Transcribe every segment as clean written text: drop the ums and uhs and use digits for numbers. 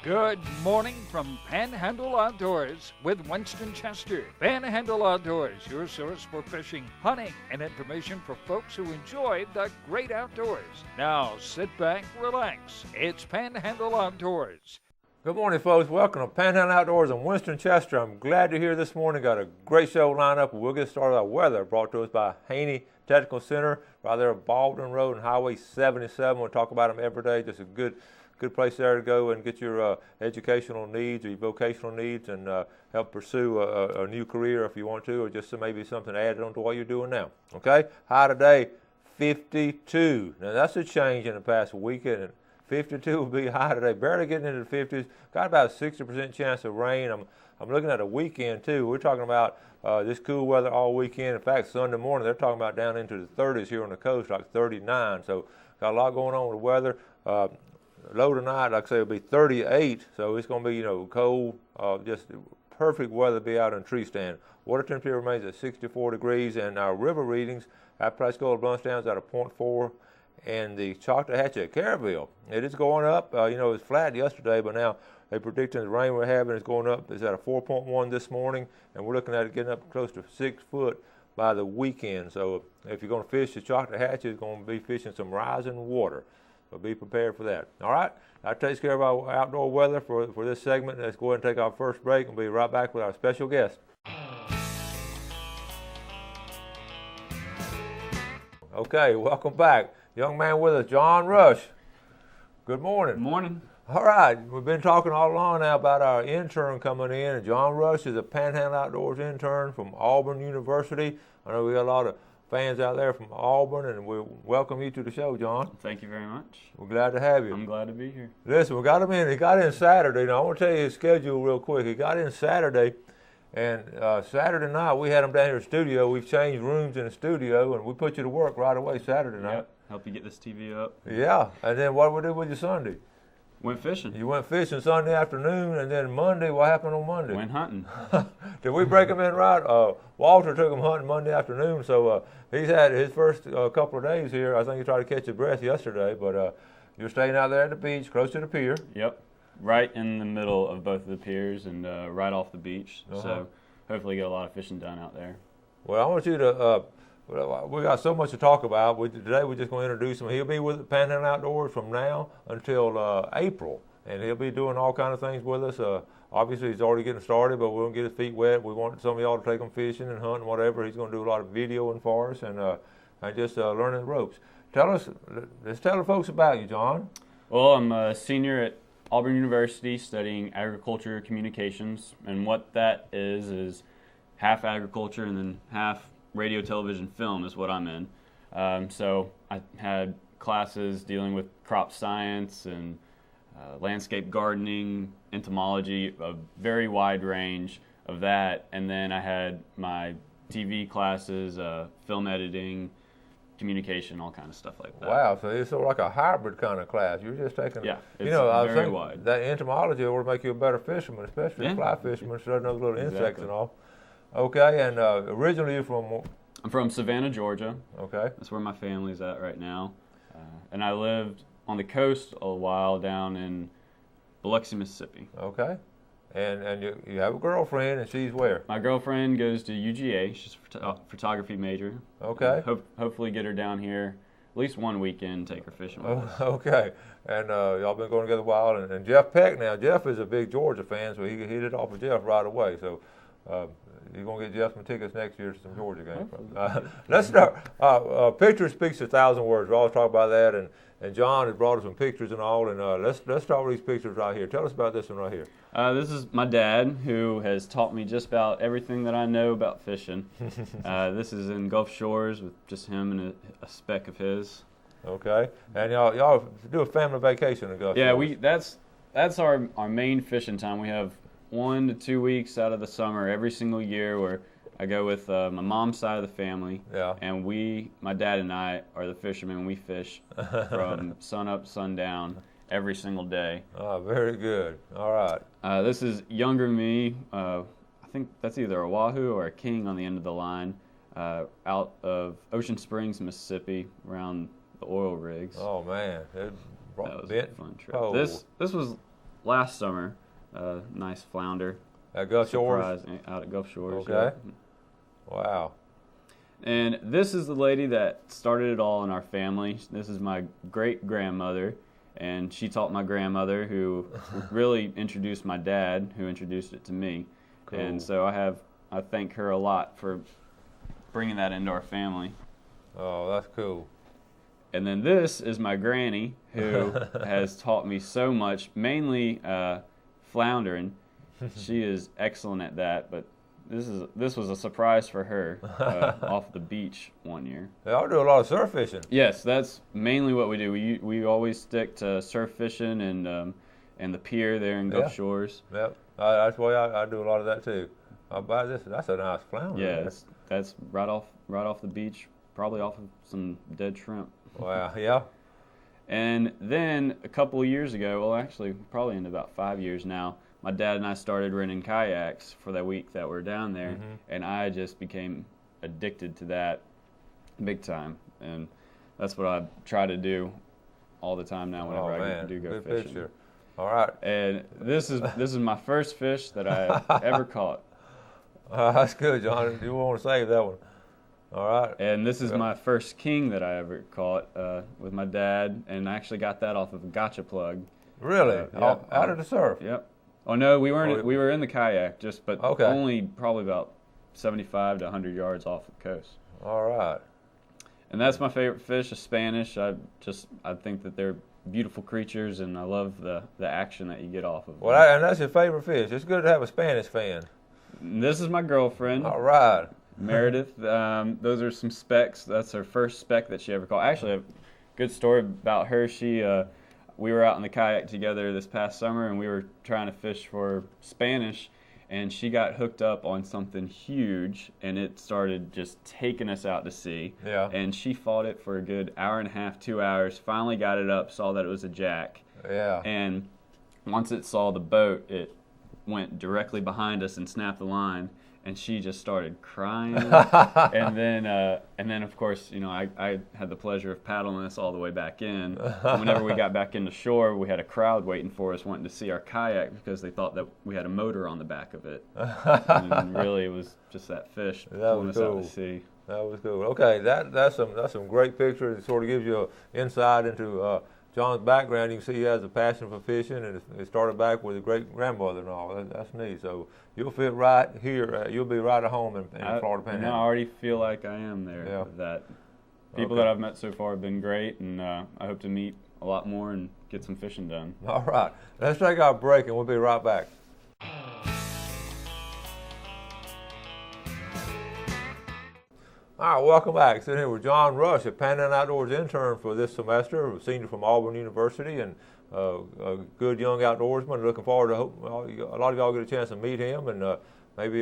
Good morning from Panhandle Outdoors with Winston Chester. Panhandle Outdoors, your source for fishing, hunting, and information for folks who enjoy the great outdoors. Now sit back, relax. It's Panhandle Outdoors. Good morning, folks. Welcome to Panhandle Outdoors. I'm Winston Chester. I'm glad you're here this morning. Got a great show lined up. We'll get started with our weather, brought to us by Haney Technical Center, right there at Baldwin Road and Highway 77. We'll talk about them every day. Just a good place there to go and get your educational needs or your vocational needs and help pursue a new career if you want to, or just maybe something added on to what you're doing now. Okay? High today, 52. Now that's a change in the past weekend. 52 will be high today, barely getting into the 50s. Got about a 60% chance of rain. I'm looking at a weekend too. We're talking about this cool weather all weekend. In fact, Sunday morning they're talking about down into the 30s here on the coast, like 39. So got a lot going on with the weather. Low tonight, like I say, it'll be 38, so it's going to be, cold, just perfect weather to be out in a tree stand. Water temperature remains at 64 degrees, and our river readings, our price gold Bluntstown is at a 0.4, and the Choctahatchee at Caryville, it is going up. It was flat yesterday, but now they're predicting the rain we're having is going up. It's at a 4.1 this morning, and we're looking at it getting up close to 6 foot by the weekend. So if you're going to fish the Choctahatchee, it's going to be fishing some rising water. So be prepared for that. All right, that takes care of our outdoor weather for this segment. Let's go ahead and take our first break and be right back with our special guest. Okay, welcome back. Young man with us, John Rush. Good morning. Good morning. All right, we've been talking all along now about our intern coming in, and John Rush is a Panhandle Outdoors intern from Auburn University. I know we got a lot of fans out there from Auburn, and we welcome you to the show, John. Thank you very much. We're glad to have you. I'm glad to be here. Listen, we got him in. He got in Saturday. Now, I want to tell you his schedule real quick. He got in Saturday, and Saturday night we had him down here in the studio. We've changed rooms in the studio, and we put you to work right away Saturday night. Yep. Help you get this TV up. Yeah, and then what did we do with you Sunday? Went fishing. You went fishing Sunday afternoon, and then Monday, what happened on Monday? Went hunting. Did we break him in right? Walter took him hunting Monday afternoon, so he's had his first couple of days here. I think he tried to catch his breath yesterday, but you're staying out there at the beach, close to the pier. Yep. Right in the middle of both of the piers and right off the beach. So hopefully get a lot of fishing done out there. Well, I want you to, we got so much to talk about. Today we're just going to introduce him. He'll be with Panhandle Outdoors from now until April, and he'll be doing all kinds of things with us. Obviously, he's already getting started, but we're going to get his feet wet. We want some of y'all to take him fishing and hunting, whatever. He's going to do a lot of videoing for us and just learning the ropes. Let's tell the folks about you, John. Well, I'm a senior at Auburn University studying agriculture communications, and what that is half agriculture and then half radio, television, film is what I'm in. So I had classes dealing with crop science and landscape gardening, entomology, a very wide range of that. And then I had my TV classes, film editing, communication, all kind of stuff like that. Wow, so it's sort of like a hybrid kind of class. You're just taking, yeah, it's I very think wide. That entomology will make you a better fisherman, especially a fly fisherman, studying those little insects and all. Okay, and originally you're from? I'm from Savannah, Georgia. Okay. That's where my family's at right now. And I lived on the coast a while down in Biloxi, Mississippi. Okay. And you have a girlfriend, and she's where? My girlfriend goes to UGA. She's a photography major. Okay. Hopefully get her down here at least one weekend, take her fishing with us. Okay. And y'all been going together a while. And Jeff Peck now. Jeff is a big Georgia fan, so he hit it off with Jeff right away. So you're going to get Jeff some tickets next year to some Georgia games. Let's start. Picture speaks 1,000 words. We always talk about that. And John has brought us some pictures and all. And let's start with these pictures right here. Tell us about this one right here. This is my dad, who has taught me just about everything that I know about fishing. This is in Gulf Shores with just him and a speck of his. Okay. And y'all do a family vacation in Gulf Shores. Yeah, that's our main fishing time. We have 1 to 2 weeks out of the summer every single year where I go with my mom's side of the family. Yeah. And my dad and I are the fishermen. We fish from sun up, sundown every single day. Oh, very good. All right. This is younger me. I think that's either a wahoo or a king on the end of the line, out of Ocean Springs, Mississippi, around the oil rigs. Oh man, That was a fun trip. Oh. This was last summer. Nice flounder. At Gulf Shores? Surprise out at Gulf Shores. Okay. Yeah. Wow. And this is the lady that started it all in our family. This is my great-grandmother, and she taught my grandmother, who really introduced my dad, who introduced it to me. Cool. And so I thank her a lot for bringing that into our family. Oh, that's cool. And then this is my granny, who has taught me so much, mainly floundering. She is excellent at that, but this was a surprise for her off the beach one year. Y'all do a lot of surf fishing. Yes, that's mainly what we do. We always stick to surf fishing and the pier there in Gulf Shores. Yep, that's why I do a lot of that too. I'll buy this. That's a nice flounder. Yeah, that's right off the beach, probably off of some dead shrimp. Wow, yeah. And then a couple of years ago, well, actually probably in about 5 years now, my dad and I started renting kayaks for that week that we're down there, and I just became addicted to that big time. And that's what I try to do all the time now whenever I do go good fishing. Picture. All right. And this is my first fish that I ever caught. That's good, John. You want to save that one. All right. And this is my first king that I ever caught with my dad, and I actually got that off of a gotcha plug. Really? Out of the surf? Yep. Oh no, we weren't. We were in the kayak, but okay. Only probably about 75 to 100 yards off the coast. All right. And that's my favorite fish, is Spanish. I think that they're beautiful creatures, and I love the action that you get off of them. Well, and that's your favorite fish. It's good to have a Spanish fan. And this is my girlfriend. All right. Meredith. Those are some specs. That's her first spec that she ever caught. Actually, a good story about her. We were out in the kayak together this past summer, and we were trying to fish for Spanish, and she got hooked up on something huge, and it started just taking us out to sea. Yeah. And she fought it for a good hour and a half, 2 hours, finally got it up, saw that it was a jack. Yeah. And once it saw the boat, it went directly behind us and snapped the line. And she just started crying, and then of course, I had the pleasure of paddling us all the way back in. And whenever we got back into shore, we had a crowd waiting for us, wanting to see our kayak because they thought that we had a motor on the back of it. And really, it was just that fish pulling us out to sea. That was cool. Okay, that's some great pictures. It sort of gives you an insight into John's background. You can see he has a passion for fishing, and it started back with his great-grandmother and all. That's neat. So you'll fit right here. You'll be right at home in Florida Panhandle. I already feel like I am there. With that. People that I've met so far have been great, and I hope to meet a lot more and get some fishing done. All right. Let's take our break, and we'll be right back. All right, welcome back. Sitting here with John Rush, a Panhandle Outdoors intern for this semester, a senior from Auburn University, and a good young outdoorsman. Looking forward to a lot of y'all get a chance to meet him and maybe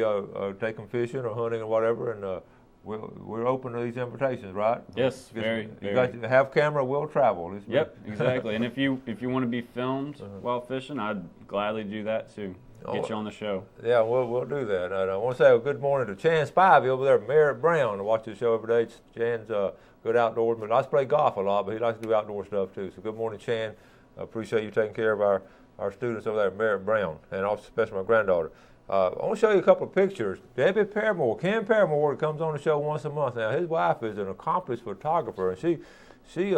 take him fishing or hunting or whatever. And we're open to these invitations, right? Yes, very. You got to have camera, will travel. Yep, exactly. And if you want to be filmed while fishing, I'd gladly do that too. Get you on the show. Yeah, we'll do that. And I want to say a good morning to Chan Spivey over there at Merritt Brown. I watch the show every day. Chan's a good outdoorsman. He likes to play golf a lot, but he likes to do outdoor stuff too. So good morning, Chan. I appreciate you taking care of our students over there at Merritt Brown, and also especially my granddaughter. I want to show you a couple of pictures. Debbie Paramore, Ken Paramore, comes on the show once a month. Now his wife is an accomplished photographer, and she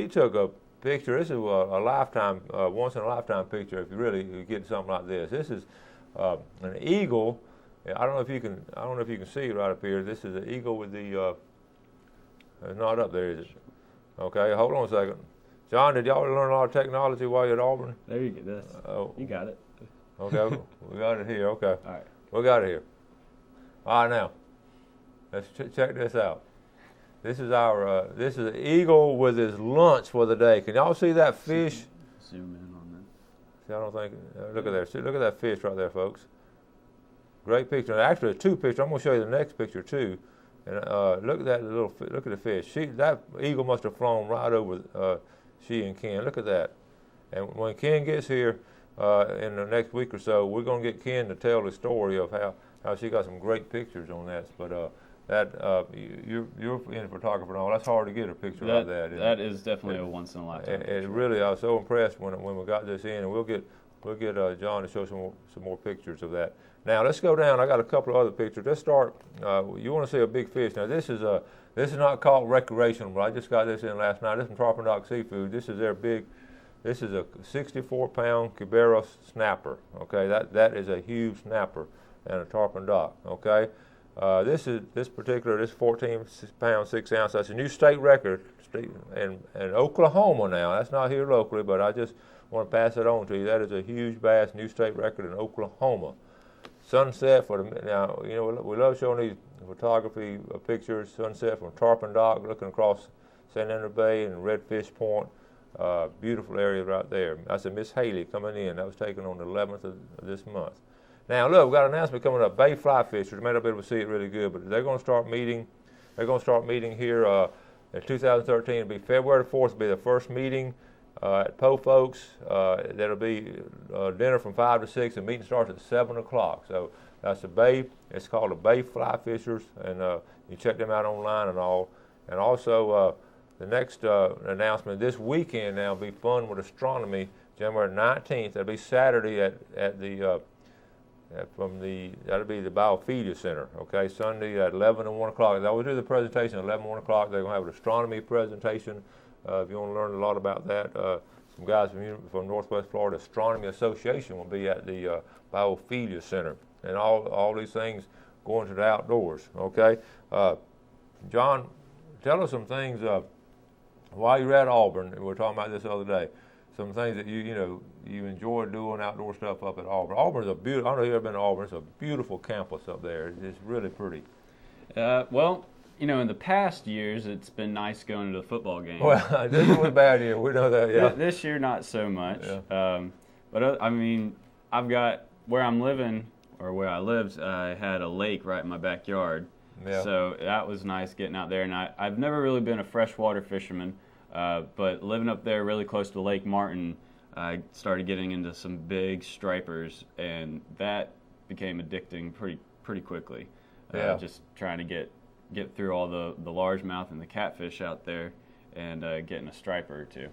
took a picture. This is a lifetime, once in a lifetime picture. If you really get something like this, this is an eagle. I don't know if you can see it right up here. This is an eagle with the. It's not up there, is it? Okay, hold on a second. John, did y'all learn a lot of technology while you're at Auburn? There you go. You got it. Okay, we got it here. Okay. All right. We got it here. All right, now, let's check this out. This is this is an eagle with his lunch for the day. Can y'all see that fish? Zoom in on that. See, I don't think. Look at there. See, look at that fish right there, folks. Great picture. Actually, there's two pictures. I'm going to show you the next picture too. And look at that look at the fish. That eagle must have flown right over she and Ken. Look at that. And when Ken gets here in the next week or so, we're going to get Ken to tell the story of how she got some great pictures on that. But you're in photography and all. That's hard to get a picture like that. That is definitely a once in a lifetime. It really, I was so impressed when we got this in, and we'll get we'll get John to show some more pictures of that. Now let's go down. I got a couple of other pictures. Let's start. You want to see a big fish? Now this is not called recreational, but I just got this in last night. This is from Tarpon Dock Seafood. This is their big. This is a 64-pound Cubero snapper. Okay, that is a huge snapper and a Tarpon Dock. Okay, this 14-pound 6 ounce. That's a new state record in Oklahoma now. That's not here locally, but I just want to pass it on to you. That is a huge bass, new state record in Oklahoma. Sunset now, you know, we love showing these photography pictures. Sunset from Tarpon Dock, looking across San Andrew Bay and Redfish Point. Beautiful area right there. That's a Miss Haley coming in. That was taken on the 11th of this month. Now look, we've got an announcement coming up. Bay fly fishers may not be able to see it really good, but they're going to start meeting. They're going to start meeting here in 2013. It'll be February 4th. Will be the first meeting at Po Folks. That'll be dinner from 5 to 6. The meeting starts at 7 o'clock. So that's the Bay. It's called the Bay Fly Fishers, and you check them out online and all. And also the next announcement this weekend now will be Fun with Astronomy, January 19th. That'll be Saturday at the that'll be the Biophilia Center. Okay, Sunday at 11 and 1 o'clock. They always do the presentation at 11 and 1 o'clock. They're going to have an astronomy presentation. If you want to learn a lot about that, some guys from Northwest Florida Astronomy Association will be at the Biophilia Center, and all these things going to the outdoors. Okay, John, tell us some things while you're at Auburn. We were talking about this the other day. Some things that you enjoy doing outdoor stuff up at Auburn. Auburn's a beautiful. I don't know if you've ever been to Auburn. It's a beautiful campus up there. It's really pretty. Well, in the past years, it's been nice going to the football games. Well, this was a bad year. We know that, yeah. This year, not so much. Yeah. But I mean, I've got where I'm living, or where I lived, I had a lake right in my backyard. Yeah. So that was nice getting out there. And I've never really been a freshwater fisherman, but living up there really close to Lake Martin, I started getting into some big stripers, and that became addicting pretty quickly. Yeah. Just trying to get through all the largemouth and the catfish out there, and getting a striper or two.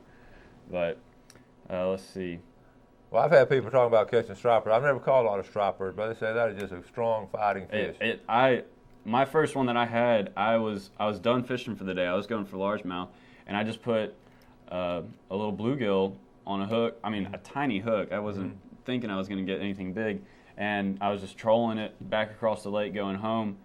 But let's see. Well, I've had people talking about catching stripers. I've never caught a lot of stripers, but they say that is just a strong fighting fish. My first one that I had, I was done fishing for the day. I was going for largemouth, and I just put a little bluegill on a hook. I mean, a tiny hook. I wasn't thinking I was going to get anything big, and I was just trolling it back across the lake going home,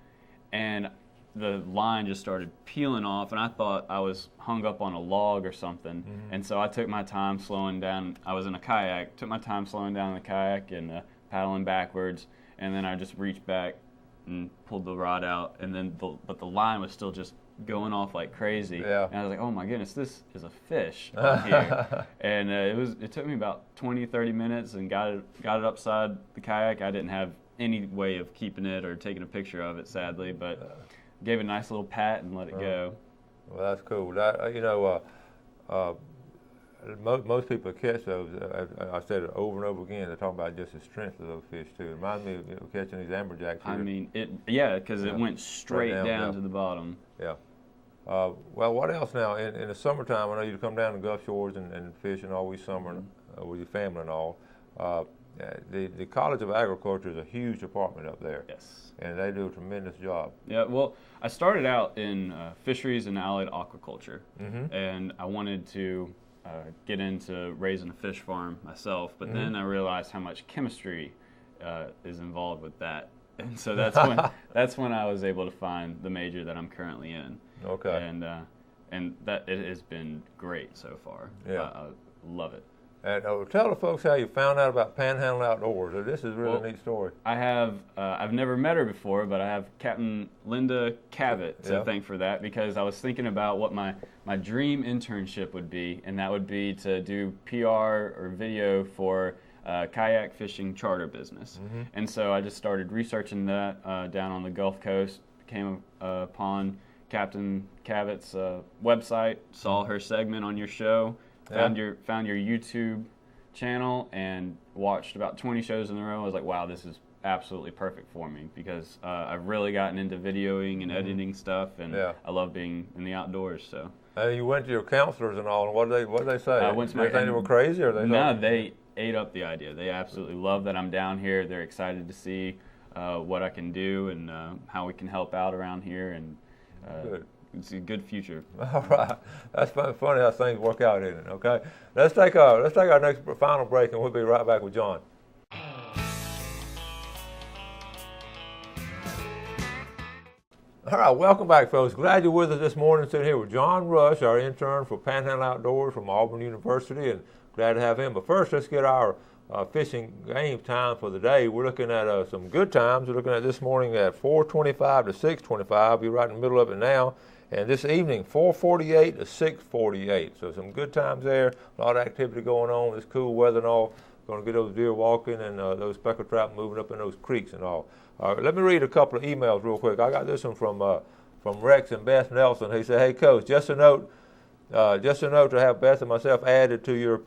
and the line just started peeling off, and I thought I was hung up on a log or something. And so I took my time slowing down. I was in a kayak, took my time slowing down the kayak and paddling backwards, and then I just reached back and pulled the rod out, and then but the line was still just going off like crazy. Yeah. And I was like, oh my goodness, this is a fish up here. And it took me about 20-30 minutes, and got it upside the kayak. I didn't have any way of keeping it or taking a picture of it, sadly, but gave it a nice little pat and let it go. Well, that's cool. Most people catch those. I said it over and over again. They're talking about just the strength of those fish too. It reminds me of catching these amberjacks. I mean, because it went straight down to the bottom. Yeah. Well, what else now? In the summertime, I know you come down to Gulf Shores and fish and always summer with your family and all. The College of Agriculture is a huge department up there. Yes. And they do a tremendous job. Yeah, well, I started out in fisheries and allied aquaculture, and I wanted to get into raising a fish farm myself, but then I realized how much chemistry is involved with that, and so that's when I was able to find the major that I'm currently in. Okay. And that it has been great so far. Yeah. I love it. And tell the folks how you found out about Panhandle Outdoors. This is really a neat story. I have, I've never met her before, but I have Captain Linda Cavett to thank for that, because I was thinking about what my dream internship would be, and that would be to do PR or video for kayak fishing charter business. And so I just started researching that down on the Gulf Coast, came upon Captain Cavett's website, saw her segment on your show, found your YouTube channel, and watched about 20 shows in a row. I was like, wow, this is absolutely perfect for me, because I've really gotten into videoing and editing stuff, and I love being in the outdoors. So you went to your counselors and all, and what did they say? I went to my. They were crazy, or they? No, ate up the idea. They absolutely love that I'm down here. They're excited to see what I can do and how we can help out around here, and Good. it's a good future. All right, that's funny how things work out, isn't it? Okay, let's take our next final break, and we'll be right back with John. All right, welcome back, folks. Glad you're with us this morning. Sitting here with John Rush, our intern for Panhandle Outdoors from Auburn University, and glad to have him. But first, let's get our fishing game time for the day. We're looking at some good times. We're looking at this morning at 4:25 to 6:25. We're right in the middle of it now. And this evening, 4:48 to 6:48. So some good times there. A lot of activity going on. It's cool weather and all. Going to get those deer walking and those speckled trout moving up in those creeks and all. Let me read a couple of emails real quick. I got this one from Rex and Beth Nelson. He said, "Hey, Coach, just a note to have Beth and myself added to your."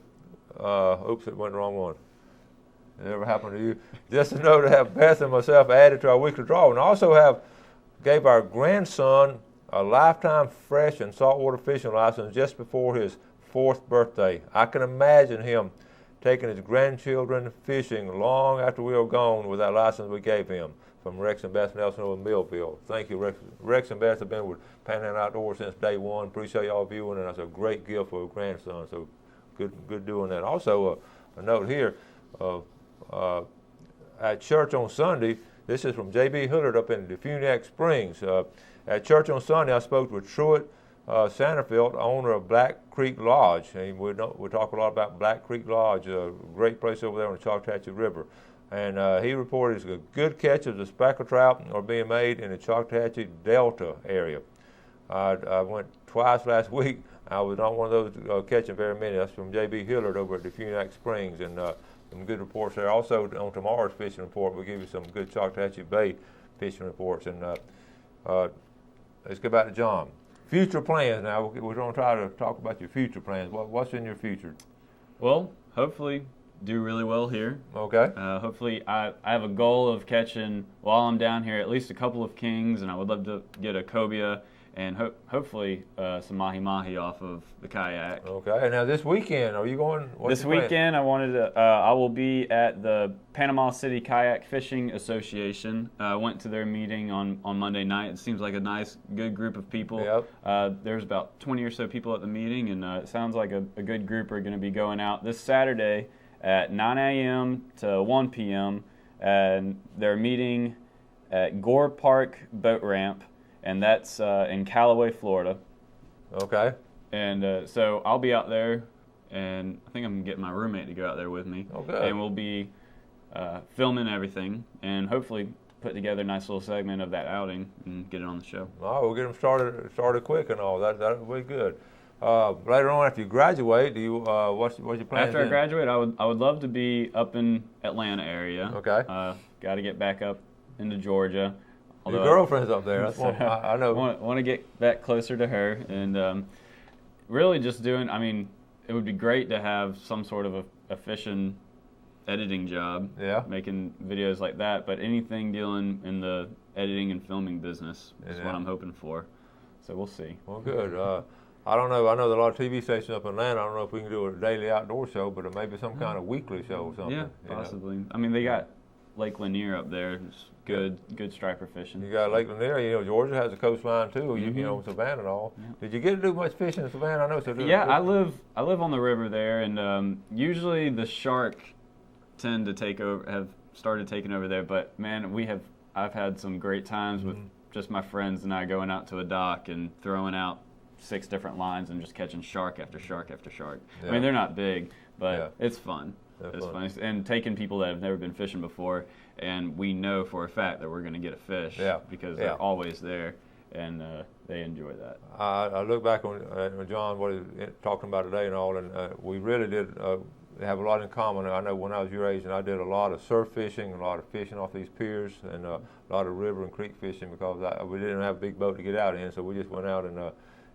Oops, it went the wrong one. It never happened to you. Just a note to have Beth and myself added to our weekly draw, and also gave our grandson a lifetime fresh and saltwater fishing license just before his 4th birthday. I can imagine him taking his grandchildren fishing long after we were gone with that license we gave him. From Rex and Beth Nelson over in Millville. Thank you, Rex. Rex and Beth have been with Panhandle Outdoors since day one. Appreciate y'all viewing, and that's a great gift for a grandson. So good doing that. Also, a note here at church on Sunday. This is from J.B. Hillard up in Defuniak Springs. At church on Sunday, I spoke with Truett Sanderfield, owner of Black Creek Lodge. And we talk a lot about Black Creek Lodge, a great place over there on the Choctaw River. And he reported a good catch of the speckled trout are being made in the Choctaw Delta area. I went twice last week. I was not one of those catching very many. That's from J.B. Hillard over at Defuniak Springs, and some good reports there. Also, on tomorrow's fishing report, we'll give you some good Choctaw Bay fishing reports. And let's get back to John. Future plans now. We're going to try to talk about your future plans. What's in your future? Well, hopefully do really well here. Okay. Hopefully I have a goal of catching, while I'm down here, at least a couple of kings, and I would love to get a cobia and hopefully some mahi-mahi off of the kayak. Okay. And now this weekend, are you going? This weekend, I will be at the Panama City Kayak Fishing Association. I went to their meeting on Monday night. It seems like a nice, good group of people. Yep. There's about 20 or so people at the meeting, and it sounds like a good group are going to be going out this Saturday at 9 a.m. to 1 p.m. and they're meeting at Gore Park Boat Ramp, and that's in Callaway, Florida. Okay. And so I'll be out there, and I think I'm getting my roommate to go out there with me. Oh, good. And we'll be filming everything, and hopefully put together a nice little segment of that outing and get it on the show. All right, we'll get them started quick and all. That'll be good. Later on, after you graduate, do you what's your plans? After I graduate, I would love to be up in Atlanta area. Okay. Got to get back up into Georgia. Your girlfriend's up there. That's one, I know. Want to get back closer to her, and really just doing. I mean, it would be great to have some sort of a fishing editing job. Yeah. Making videos like that, but anything dealing in the editing and filming business is what I'm hoping for. So we'll see. Well, good. I don't know. I know there are a lot of TV stations up in Atlanta. I don't know if we can do a daily outdoor show, but maybe some kind of weekly show or something. Yeah, possibly. I mean, they got Lake Lanier up there. It's good striper fishing. You got Lake Lanier. You know, Georgia has a coastline too. You know, Savannah and all. Yeah. Did you get to do much fishing in Savannah? I know. So yeah, I live on the river there, and usually the shark tend to have started taking over there. But man, I've had some great times with just my friends and I going out to a dock and throwing out 6 different lines and just catching shark after shark after shark. Yeah. I mean, they're not big, but it's fun. It's fun. And taking people that have never been fishing before, and we know for a fact that we're going to get a fish because they're always there, and they enjoy that. I look back on John, what he's talking about today and all, and we really did have a lot in common. I know when I was your age, and I did a lot of surf fishing, a lot of fishing off these piers, and a lot of river and creek fishing because we didn't have a big boat to get out in, so we just went out and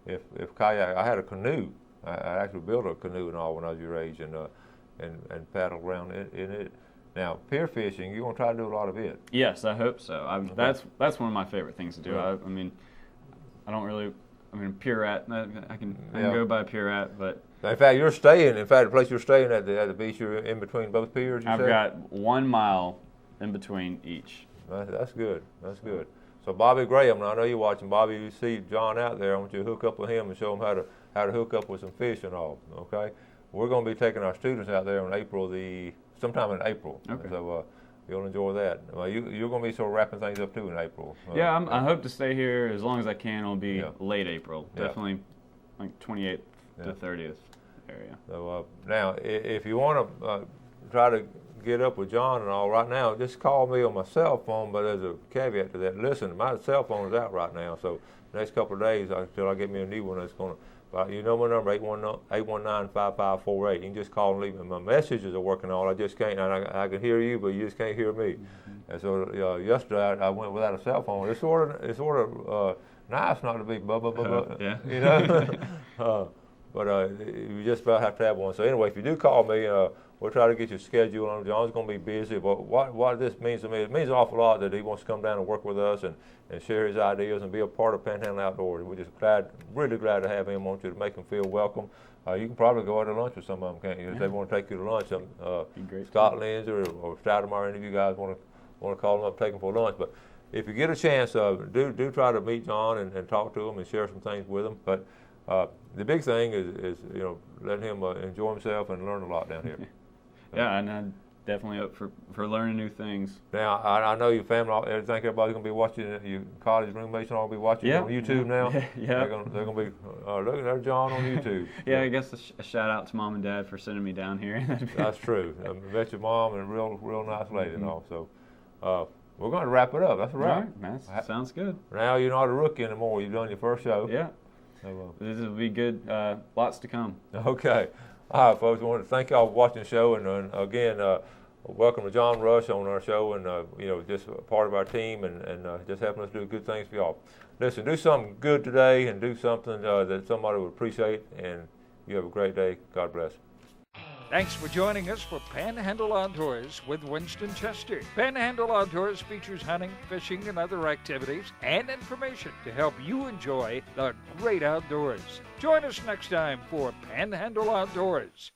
if kayak, I had a canoe. I actually built a canoe and all when I was your age, and paddled around in it. Now, pier fishing, you want to try to do a lot of it? Yes, I hope so. That's one of my favorite things to do. I mean, I don't really I mean, Pierrette. I can go by Pierrette, but in fact, you're staying. In fact, the place you're staying at the beach, you're in between both piers. I've got 1 mile in between each. That's good. That's good. So Bobby Graham, and I know you're watching. Bobby, you see John out there. I want you to hook up with him and show him how to hook up with some fish and all. Okay. We're going to be taking our students out there in sometime in April. Okay. So you'll enjoy that. You're going to be sort of wrapping things up too in April. Yeah, I hope to stay here as long as I can. It'll be late April, Yeah. Definitely like 28th to 30th area. So now, if you want to try to get up with John and all right now, just call me on my cell phone. But there's a caveat to that. Listen, my cell phone is out right now, so the next couple of days until I get me a new one, that's going to. You know my number, 819-5548. You can just call and leave me. My messages are working on. I just can't. I can hear you, but you just can't hear me. Mm-hmm. And so yesterday I went without a cell phone. It's sort of nice not to be Yeah. You know. But you just about have to have one. So anyway, if you do call me, we'll try to get your schedule on. John's going to be busy, but what this means to me, it means an awful lot that he wants to come down and work with us and share his ideas and be a part of Panhandle Outdoors. We're just really glad to have him. Want you to make him feel welcome. You can probably go out to lunch with some of them, can't you? If they want to take you to lunch, Scott Lenz or Stoudemire, any of you guys want to call them up, take them for lunch. But if you get a chance, do try to meet John and talk to him and share some things with him. But the big thing is letting him enjoy himself and learn a lot down here. Yeah, and I'm definitely up for learning new things. Now, I know your family, everybody's going to be watching, your college roommates and all be watching on YouTube now. Yeah. They're going to be looking at John on YouTube. Yeah, I guess a shout out to Mom and Dad for sending me down here. That's true. I met your mom and a real nice lady and all. So we're going to wrap it up. That's right. All right, that sounds good. Now you're not a rookie anymore. You've done your first show. Yeah. So, this will be good. Lots to come. Okay. All right, folks. I want to thank y'all for watching the show, and again, welcome to John Rush on our show, and just part of our team, and just helping us do good things for y'all. Listen, do something good today, and do something that somebody would appreciate, and you have a great day. God bless. Thanks for joining us for Panhandle Outdoors with Winston Chester. Panhandle Outdoors features hunting, fishing, and other activities and information to help you enjoy the great outdoors. Join us next time for Panhandle Outdoors.